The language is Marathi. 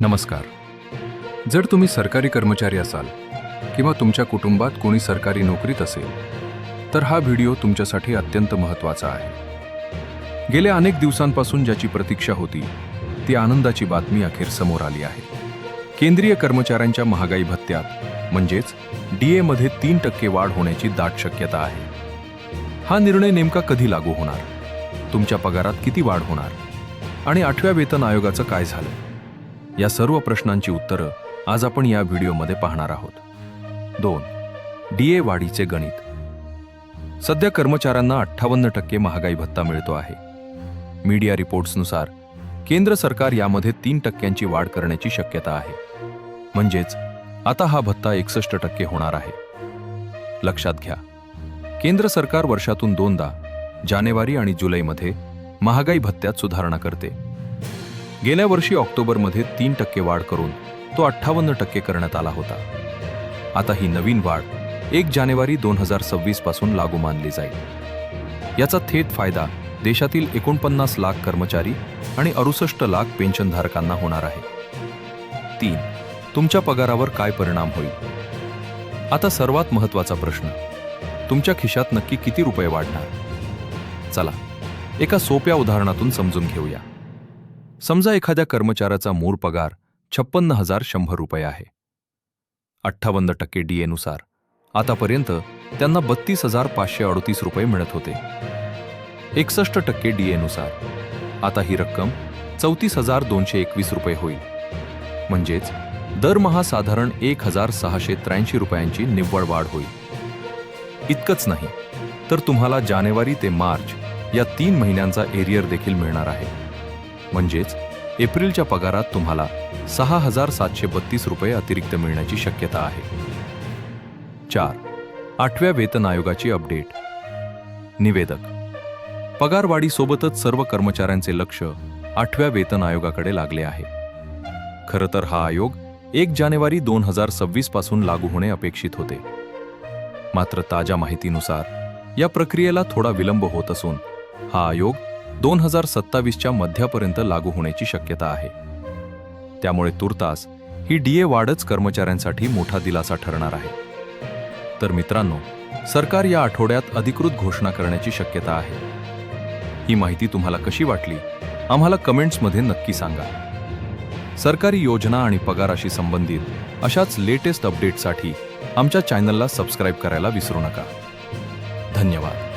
नमस्कार. जर तुम्ही सरकारी कर्मचारी असाल किंवा तुमच्या कुटुंबात कोणी सरकारी नोकरीत असेल तर हा व्हिडिओ तुमच्यासाठी अत्यंत महत्त्वाचा आहे. गेल्या अनेक दिवसांपासून ज्याची प्रतीक्षा होती ती आनंदाची बातमी अखेर समोर आली आहे. केंद्रीय कर्मचाऱ्यांच्या महागाई भत्त्यात म्हणजेच DA मध्ये 3% वाढ होण्याची दाट शक्यता आहे. हा निर्णय नेमका कधी लागू होणार, तुमच्या पगारात किती वाढ होणार आणि 8व्या वेतन आयोगाचं काय झालं, या सर्व प्रश्नांची उत्तरं आज आपण या व्हिडिओमध्ये पाहणार आहोत. 2. DA वाढीचे गणित. सध्या कर्मचाऱ्यांना 58% महागाई भत्ता मिळतो आहे. मीडिया रिपोर्ट्सनुसार केंद्र सरकार यामध्ये 3% वाढ करण्याची शक्यता आहे. म्हणजेच आता हा भत्ता 61% होणार आहे. लक्षात घ्या, केंद्र सरकार वर्षातून 2दा जानेवारी आणि जुलैमध्ये महागाई भत्त्यात सुधारणा करते. गेल्या वर्षी ऑक्टोबरमध्ये 3% वाढ करून तो 58% करण्यात आला होता. आता ही नवीन वाढ 1 जानेवारी 2026 पासून लागू मानली जाईल. याचा थेट फायदा देशातील 49 लाख कर्मचारी आणि 68 लाख पेन्शनधारकांना होणार आहे. 3. तुमच्या पगारावर काय परिणाम होईल? आता सर्वात महत्त्वाचा प्रश्न, तुमच्या खिशात नक्की किती रुपये वाढणार? चला एका सोप्या उदाहरणातून समजून घेऊया. समजा एखाद्या कर्मचाऱ्याचा मूळ पगार 56,100 रुपये आहे. 58% DA नुसार आतापर्यंत त्यांना 32,538 रुपये मिळत होते. 61% DA नुसार आता ही रक्कम 34,221 रुपये होईल. म्हणजेच दरमहा साधारण 1,683 रुपयांची निव्वळ वाढ होईल. इतकंच नाही तर तुम्हाला जानेवारी ते मार्च या 3 महिन्यांचा एरियर देखील मिळणार आहे. म्हणजेच एप्रिलच्या पगारात तुम्हाला 6,732 रुपये अतिरिक्त मिळण्याची शक्यता आहे. 4. 8व्या वेतन आयोगाची अपडेट. निवेदक. पगारवाढीसोबतच सर्व कर्मचाऱ्यांचे लक्ष 8व्या वेतन आयोगाकडे लागले आहे. खरं तर हा आयोग 1 जानेवारी 2026 पासून लागू होणे अपेक्षित होते. मात्र ताज्या माहितीनुसार या प्रक्रियेला थोडा विलंब होत असून हा आयोग 2027च्या मध्यापर्यंत लागू होण्याची शक्यता आहे. त्यामुळे तुर्तास ही DA वाढच कर्मचाऱ्यांसाठी मोठा दिलासा ठरणार आहे. तर मित्रांनो, सरकार या आठवड्यात अधिकृत घोषणा करण्याची शक्यता आहे. ही माहिती तुम्हाला कशी वाटली आम्हाला कमेंट्समध्ये नक्की सांगा. सरकारी योजना आणि पगाराशी संबंधित अशाच लेटेस्ट अपडेटसाठी आमच्या चॅनलला सबस्क्राईब करायला विसरू नका. धन्यवाद.